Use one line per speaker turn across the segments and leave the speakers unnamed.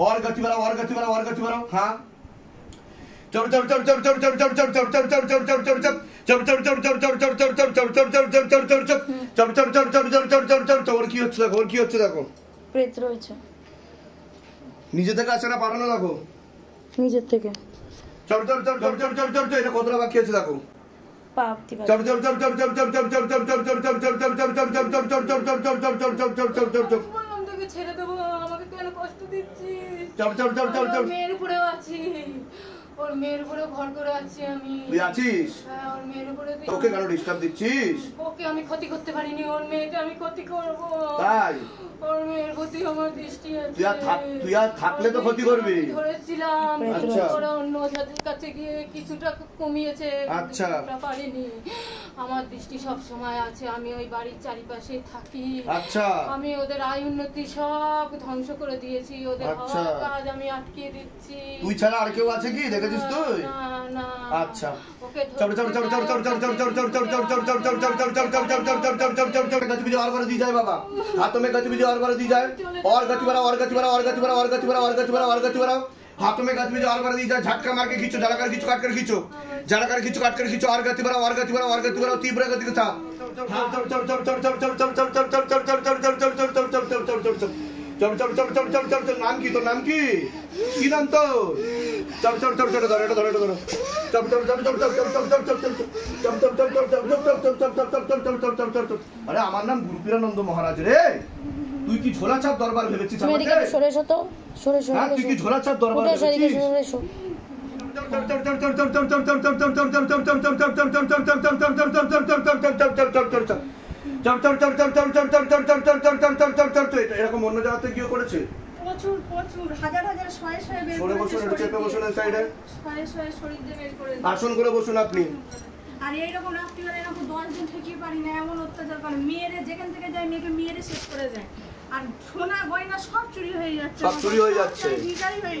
और गति बढ़ाओ हाँ और কি হচ্ছে দেখো
প্রেত রয়েছে
নিজে থেকে আসে না পাঠানো দেখো
নিজের থেকে
এটা কতটা বাকি আছে দেখো
ছেড়ে দেবো আমাকে কেন কষ্ট দিচ্ছিস মেয়ের উপরেও আছি ওর মেয়ের উপরে ভর করে আছি আমি
তুই আছিস
হ্যাঁ ওর মেয়ের উপরে
ওকে কেন ডিস্টার্ব দিচ্ছিস
ওকে আমি ক্ষতি করতে পারিনি ওর মেয়েকে আমি ক্ষতি করবো
তাই
ওর মেয়ের প্রতি আমার দৃষ্টি আছে
তুই আর থাকলে তো ক্ষতি করবি
ধরেছিলাম
আচ্ছা
ওরা অন্য ওঝাদের কাছে গিয়ে কিছুটা কমিয়েছে
আচ্ছা
পারিনি আমার দৃষ্টি সব সময় আছে আমি ওই বাড়ির চারিপাশে থাকি
আচ্ছা
আমি ওদের আয় উন্নতি সব ধ্বংস করে দিয়েছি ওদের
আচ্ছা
হওয়ার কাজ আমি আটকে দিচ্ছি
তুই ছাড়া আর কেউ আছে কি দেখেছিস তুই
না না
আচ্ছা
ওকে
गतिविधि और बढ़ा दी जाए बाबा हाथों में गतिविधि और बढ़ा दी जाए और गति बढ़ाओ और गति बढ़ाओ और गति बढ़ाओ और गति बढ़ाओ और गति बढ़ाओ और गति बढ़ाओ हाथों में गतिविधि और बढ़ा दी जाए झटका मार के खींचो जड़ा कर खींचो काट कर खींचो जड़ा कर खींचो काट कर खींचो और गति बढ़ाओ और गति बढ़ाओ और गति बढ़ाओ तीव्र गति के साथ नाम की तो नाम की नाम तो चल चल चल चल धरो धरो धरो चल चल चल चल चल चल चल चल अरे আমার নাম গুরুপীরানন্দ মহারাজ রে তুই কি ঝোলাছাপ দরবার ভেবেছিস আমাকে
সরে এসো তো সরে এসো
তুই কি ঝোলাছাপ দরবার ভেবেছিস সরে এসো এরকম অন্য জায়গাতে গিয়ে করেছে
প্রচুর প্রচুর হাজার হাজার শয়ে শয়ে বের করে
বসুন চেপে বসুন এই সাইডে
শয়ে শয়ে শরীর দিয়ে বের করে
আসন করে বসুন আপনি
আর এইরকম রাত্রিবেলা এরকম 10 দিন ঠেকিয়ে পারি না এমন অত্যাচার করে মেয়েরে যেখান থেকে যায় মেয়েকে মেয়েরে শেষ করে দেয় আর সোনা গয়না সব চুরি হয়ে যাচ্ছে
সব চুরি হয়ে যাচ্ছে
ভিখারি হয়ে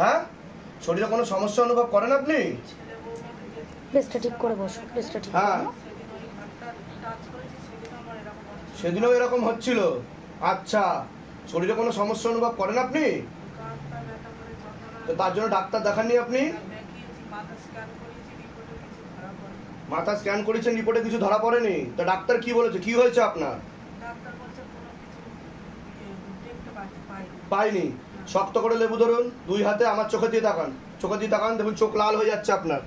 হ্যাঁ, শরীরে কোনো সমস্যা অনুভব করেন আপনি?
ড্রেসটা ঠিক করে বসো, ড্রেসটা ঠিক
হ্যাঁ,
করো।
সেদিনও এরকম হচ্ছিল। আচ্ছা, শরীরে কোনো সমস্যা অনুভব করেন আপনি? তো তার জন্য ডাক্তার দেখাননি আপনি? মাথা স্ক্যান করেছেন, রিপোর্টে কিছু ধরা পড়েনি? তো ডাক্তার কি বলেছে, কি হয়েছে আপনার? পাইনি। শক্ত করে লেবু ধরুন, দুই হাতে আমার চোখে দিয়ে তাকান, চোখে দিয়ে তাকান, দেখুন চোখ লাল হয়ে যাচ্ছে আপনার।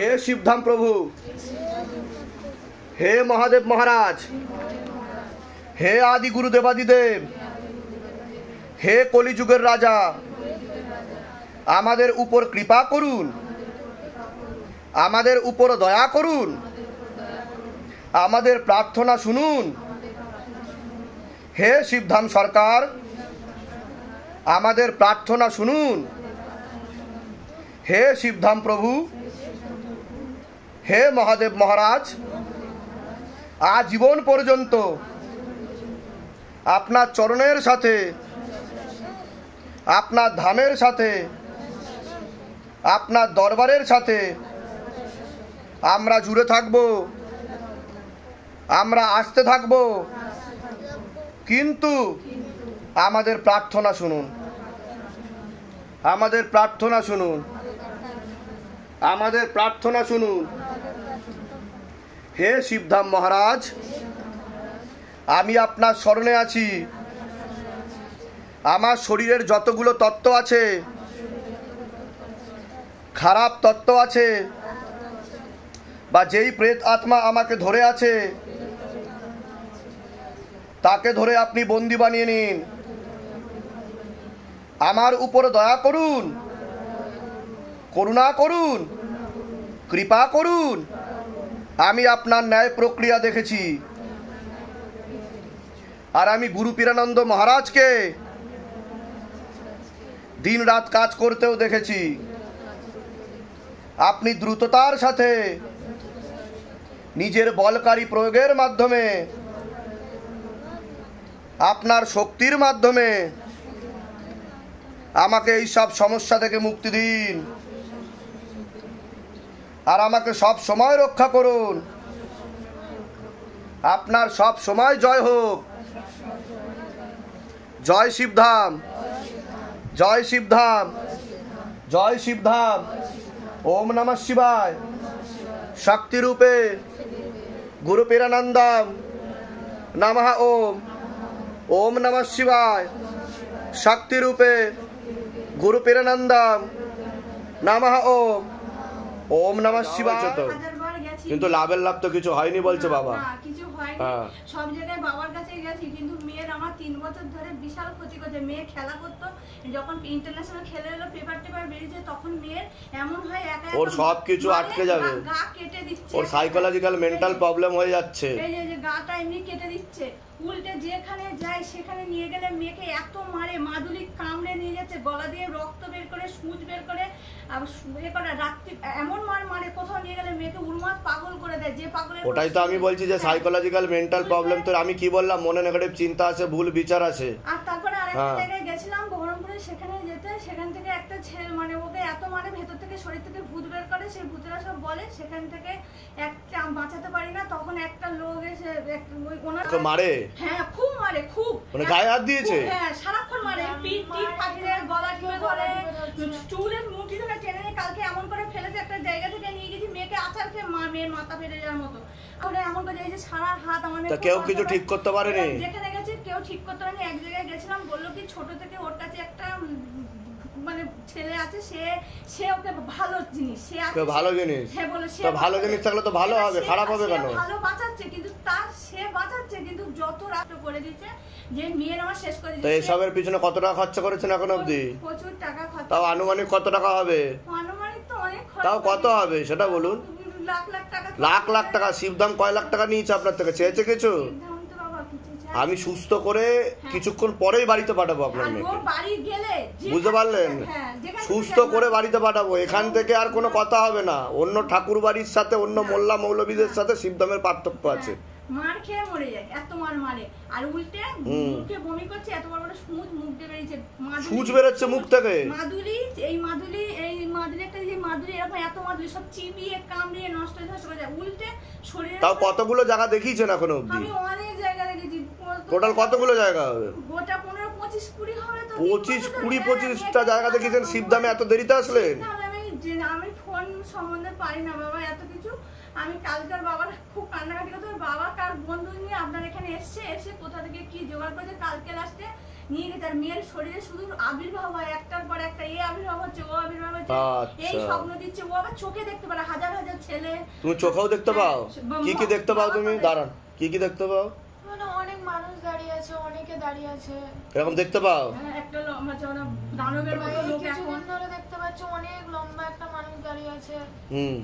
হে শিবধাম প্রভু, হে মহাদেব মহারাজ, হে আদি গুরু দেবাদিদেব, হে কলিযুগের রাজা, আমাদের উপর কৃপা করুন, আমাদের উপর দয়া করুন, আমাদের প্রার্থনা শুনুন। হে শিবধাম সরকার, আমাদের প্রার্থনা শুনুন। হে শিবধাম প্রভু, হে মহাদেব মহারাজ, আজীবন পর্যন্ত আপনার চরণের সাথে, আপনার ধামের সাথে, আপনার দরবারের সাথে আমরা জুড়ে থাকব, আমরা আসতে থাকব, কিন্তু আমাদের প্রার্থনা শুনুন, আমাদের প্রার্থনা শুনুন, আমাদের প্রার্থনা শুনুন। হে শিবধাম মহারাজ, আমি আপনার শরণে আছি। আমার শরীরের যতগুলো তত্ত্ব আছে, খারাপ তত্ত্ব আছে, বা যেই প্রেত আত্মা আমাকে ধরে আছে, তাকে ধরে আপনি বন্দি বানিয়ে নিন। আমার উপর দয়া করুন, করুণা করুন, কৃপা করুন। আমি আপনার ন্যায় প্রক্রিয়া দেখেছি, আর আমি গুরু পীরানন্দ মহারাজকে দিন রাত কাজ করতেও দেখেছি। আপনি দ্রুততার সাথে নিজের বলকারী প্রয়োগের মাধ্যমে, আপনার শক্তির মাধ্যমে আমাকে এই সব সমস্যা থেকে মুক্তি দিন, আর আমাকে সব সময় রক্ষা করুন। আপনার সব সময় জয় হোক। জয় শিবধাম, জয় শিবধাম, জয় শিবধাম। ওম নমঃ শিবায়। শক্তি রূপে গুরু পীরানন্দম নমঃ ওম। ওম নমঃ শিবায়। শক্তি রূপে গুরু পীরানন্দম নমঃ ওম। ওম নমঃ শিবায়। কিন্তু লাভের লাভ তো কিছু হয়নি বলছে বাবা।
কিছু হয়নি, সব জায়গায় বাবার কাছে গেছি, কিন্তু মেয়ের আমার 3 বছর ধরে বিশাল ক্ষতি করছে। মেয়ে খেলা করতো, যখন ইন্টারন্যাশনাল খেলে এলো, পেপার বেরিয়েছে, তখন মেয়ের এমন হয় একা
ওর সব কিছু আটকে যাবে,
গা কেটে দিচ্ছে,
ওর সাইকোলজিক্যাল মেন্টাল প্রবলেম হয়ে যাচ্ছে।
এই যে গাটা এমনি কেটে দিচ্ছে, উল্টে যেখানে যায় সেখানে নিয়ে গেলে মেয়েকে এত মারে, মাদুলি কামড়ে নিয়ে যাচ্ছে, গলা দিয়ে রক্ত বের করে, সূচ বের করে, রাত্রি এমন মারে, কোথাও নিয়ে গেলে মেয়েকে উন্মাদ পাগল করে দেয়। যে পাগলের,
ওটাই তো আমি বলছি যে সাইকোলজিক্যাল মেন্টাল প্রবলেম। তো আমি কি বললাম, মনে নেগেটিভ চিন্তা আছে, ভুল বিচার আছে।
আর তারপরে আরেকটা জায়গায় গেছিলাম বহরমপুরে, সেখানে যেতে, সেখান থেকে একটা ছেলে মানে ওকে এত মানে ভেতর থেকে, শরীর থেকে ভূত বের করে, সেই ভূতেরা সব বলে, সেখান থেকে একটা বাঁচাতে পারি না। তখন একটা লোক এসে ওনার
মারে,
হ্যাঁ খুব মারে, খুব
মানে গায়ে হাত দিয়েছে,
হ্যাঁ সারাক্ষণ মারে, পিঠ ফাটিয়ে, গলা টিপে ধরে, চুলের মুঠি ধরে টেনে নিয়ে, কালকে এমন করে ফেলেছে, একটা জায়গা থেকে নিয়ে গেছি, মেয়েকে আচার খেয়ে মেয়ের মাথা ফেটে যাওয়ার মতো। এমন করে এই যে সারা হাত আমার,
কেউ কিছু ঠিক করতে পারেনি।
যেখানে গেছি কেউ ঠিক করতে পারেনি। এক জায়গায় গেছিলাম, বললো কি ছোট থেকে ওর কাছে একটা মানে ছেলে আছে, সে ওকে ভালো জিনিস, সে আছে
ভালো জিনিস,
হ্যাঁ বলে, সে
ভালো জিনিস থাকলে তো ভালো হবে, খারাপ হবে কেন?
ভালো বাঁচাচ্ছে, কিন্তু তার সে বাঁচাচ্ছে, কিন্তু যত রাত করে দিচ্ছে যে মেয়ের আমার শেষ করে দিচ্ছে।
তো এসবের পিছনে কত টাকা খরচা করেছেন এখন অবধি?
প্রচুর টাকা খরচা।
তাও আনুমানিক কত টাকা হবে?
আনুমানিক তো অনেক খরচ।
তাও কত হবে সেটা বলুন?
লাখ লাখ টাকা।
লাখ লাখ টাকা? শিবধাম কয় লাখ টাকা নিয়েছে আপনার থেকে? চেয়েছে কিছু?
শিবধাম তো বাবা কিছু
আমি সুস্থ করে কিছুক্ষণ পরেই বাড়িতে পাঠাবো আপনার মেয়েকে, বুঝতে পারলেন? সুস্থ করে বাড়িতে পাঠাবো, এখান থেকে আর কোনো কথা হবে না। অন্য ঠাকুর বাড়ির সাথে অন্য মোল্লা মৌলবীদের সাথে শিবধামের পার্থক্য আছে।
মার খেয়ে মরে যায়, এত মারে আর উল্টে মুখে বমি করছে, এত বড় বড় সুচ মুখ দিয়ে বেরিয়েছে,
সুচ বেরোচ্ছে মুখ থেকে।
মাদুলি একটা যে মাদুলি এরকম এত মাদুলি সব চিবিয়ে কামড়িয়ে নষ্ট করে যায় উল্টে শরীরে।
তাও কতগুলো জায়গা দেখিয়েছেন এখনো অবধি?
আমি অনেক জায়গা দেখেছি।
টোটাল কতগুলো জায়গা হবে?
গোটা 15-20-20 হবে তো।
25-20-25টা জায়গা দেখিয়েছেন শিবধামে, এত দেরিতে আসলেন?
আমি ফোন সম্বন্ধে পারি না বাবা এত কিছু। আমি কালকার বাবার খুব কান্নাকাটি করতে, বাবা কার বন্ধু নিয়ে আপনার এখানে এসে কোথা থেকে কি জোগাড় করেছে, কালকে লাস্টে নিয়ে গেছে। আর মেয়ের শরীরে শুধু আবির্ভাব হয়, একটার পর একটা, এই আবির্ভাব হচ্ছে, ও আবির্ভাব হচ্ছে, এই স্বপ্ন দিচ্ছে। ও আবার চোখে দেখতে পারে, হাজার হাজার ছেলে।
তুমি চোখেও দেখতে পাও? কি কি দেখতে পাও তুমি? দাঁড়ান, কি কি দেখতে পাও?
মানে অনেক মানুষ দাঁড়িয়ে আছে, অনেকে দাঁড়িয়ে আছে,
এরকম দেখতে পাও?
একটা লম্বা চওড়া দানবের মতো লোক
এখন ধরে দেখতে পাচ্ছ, অনেক লম্বা একটা মানুষ দাঁড়িয়ে আছে,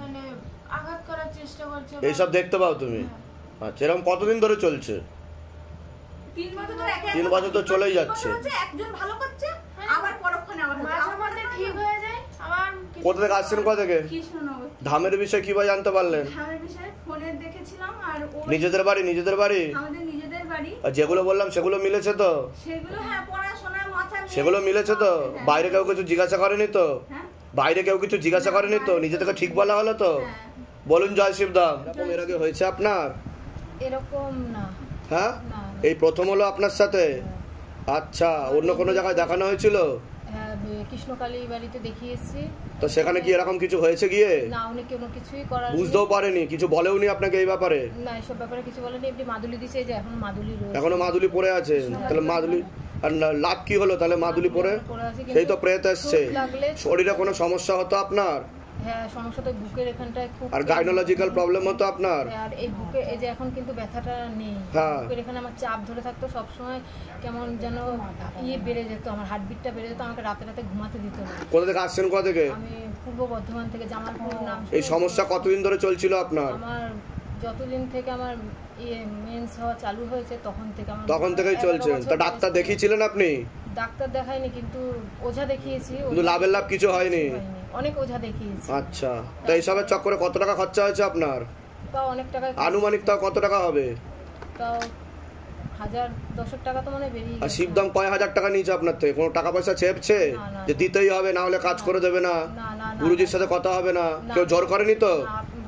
মানে আঘাত করার চেষ্টা করছে।
এইসব দেখতে পাও তুমি? আচ্ছা, এরকম কতদিন ধরে চলছে?
3 বছর
তো চলেই যাচ্ছে।
একজন ভালো করছে, আবার পরক্ষণে আবার
মাঝে ঠিক হয়ে যায়। আবার
কোথা থেকে আসছেন? কোথা থেকে?
কৃষ্ণনগর।
ধামের বিষয়ে কিভাবে জানতে পারলেন?
ধামের বিষয়ে ফোনে দেখেছিলাম। আর
নিজেদের বাড়ি?
আমাদের নিজেদের বাড়ি।
আর যেগুলো বললাম সেগুলো মিলেছে তো?
সেগুলো হ্যাঁ, পড়াশোনা মাথা
সেগুলো মিলেছে তো? বাইরে কেউ কিছু জিজ্ঞাসা করেনি তো? বাইরে কেউ কিছু জিজ্ঞাসা করেনি তো? নিজে থেকে ঠিক বলা হলো তো? বলুন জয় শিবধাম। এরকম এর আগে হয়েছে আপনার?
এরকম না।
হ্যাঁ, এই প্রথম হলো আপনার সাথে? আচ্ছা, অন্য কোনো জায়গায় দেখানো হয়েছিল?
হ্যাঁ, কৃষ্ণকালী বাড়িতে দেখিয়েছি।
তো সেখানে কি এরকম কিছু হয়েছে গিয়ে?
না, উনি কোনো কিছুই করার
বুঝতেও পারেনি, কিছু বলেওনি আপনাকে এই ব্যাপারে?
না, এসব ব্যাপারে কিছু বলেনি। এমনি মাদুলি দিছে, যে এখন মাদুলি রয়েছে,
এখনো মাদুলি পড়ে আছে। তাহলে মাদুলি আর লাভ কি হলো তাহলে? মাদুলি পরে সেই তো প্রেত এসছে। শরীরে কোনো সমস্যা হতো আপনার?
হ্যাঁ, সমস্যা তো বুকের এখানটায় খুব।
আর গাইনোলজিক্যাল প্রবলেম হতো আপনার?
আর এই বুকে, এই যে এখন কিন্তু ব্যথাটা নেই। বুকের এখানে আমার চাপ ধরে থাকতো সব সময়, কেমন যেন বেড়ে যেত, আমার হার্টবিটটা বেড়ে যেত, আমাকে রাতে রাতে ঘুমাতে দিত না।
কোথা থেকে আসছেন? কোথা থেকে?
আমি পূর্ব বর্ধমান থেকে, জামালপুর নাম।
এই সমস্যা কতদিন ধরে চলছিল আপনার?
আমার যতদিন থেকে আমার মেন্স হওয়া চালু হয়েছে
তখন থেকেই চলছে। তা ডাক্তার দেখিয়েছিলেন আপনি?
ডাক্তার দেখাইনি, কিন্তু ওঝা দেখিয়েছি।
কিন্তু লাভের লাভ কিছু হয়নি?
অনেক ওঝা দেখিয়েছি।
আচ্ছা, তো এইসবের চক্করে কত টাকা খরচা হয়েছে আপনার?
তাও অনেক টাকা।
আনুমানিক তাও কত টাকা হবে?
তাও 1000-10 টাকা তো মানে বেরিয়ে।
আর শিবধাম কয় হাজার টাকা নিয়েছে আপনার থেকে? কোনো টাকা পয়সা চেপছে যে দিতেই হবে, না হলে কাজ করে দেবে না, গুরুজির সাথে কথা হবে না? কেউ জোর করেনি তো?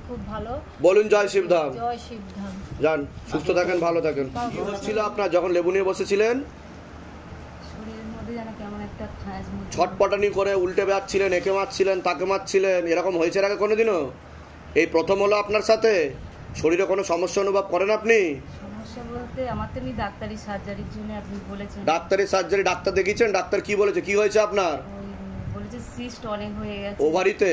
খুব ভালো।
বলুন জয় শিবধাম।
জয় শিবধাম।
যান, সুস্থ থাকেন, ভালো থাকেন। কি হচ্ছিল আপনার যখন লেবু নিয়ে বসেছিলেন? ছটপটানি করে উল্টে বেড়াচ্ছিলেন, একে মারছিলেন, তাকে মারছিলেন, এরকম হয়েছে আগে কোনোদিনও? এই প্রথম হলো আপনার সাথে? শরীরে কোনো সমস্যা অনুভব করেন আপনি?
সমস্যা বলতে আমার তো এমনি ডাক্তারি সার্জারির জন্য আপনি বলেছেন।
ডাক্তারি সার্জারি? ডাক্তার দেখিয়েছেন? ডাক্তার কি বলেছে? কি হয়েছে আপনার?
বলেছে সিস্ট অনেক হয়ে গেছে
ওভারিতে।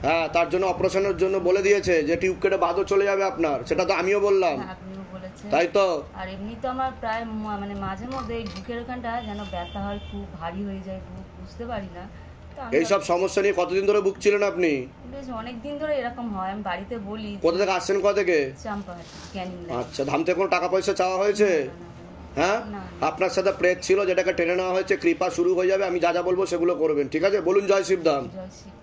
হ্যাঁ, তার জন্য অপারেশনের জন্য বলে দিয়েছে যে টিউব কেটে বাদও চলে যাবে আপনার। সেটা তো আমিও বললাম,
আপনিও বলেছেন,
তাই তো?
আর এমনি তো আমার প্রায় মানে মাঝে মধ্যে এই বুকের ওখানটা যেন ব্যথা হয়, খুব ভারী হয়ে যায় বুক, বুঝতে পারি না।
এইসব সমস্যা নিয়ে কতদিন ধরে ভুগছিলেন আপনি?
বেশ অনেকদিন ধরে এরকম হয়, আমি বাড়িতে বলি।
কোথা থেকে আসছেন? কোথা থেকে?
চাম্পাহাটি, ক্যানিং।
আচ্ছা, ধাম থেকে কোনো টাকা পয়সা চাওয়া হয়েছে? হ্যাঁ, আপনার সাথে প্রেত ছিল যেটাকে টেনে নেওয়া হয়েছে, কৃপা শুরু হয়ে যাবে। আমি যা যা বলবো সেগুলো করবেন, ঠিক আছে? বলুন জয় শিবধাম।
জয় শিবধাম।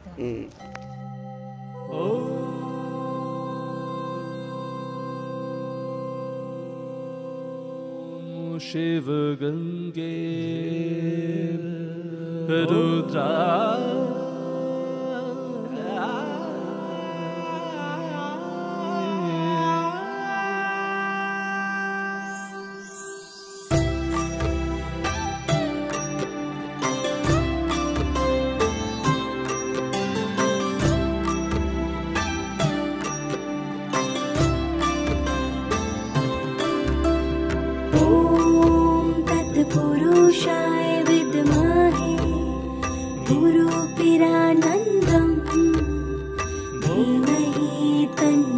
शिव गंगे रुद्रा
पुरुषाय विद्महे गुरुपिरानन्दं धीमहि तन्नो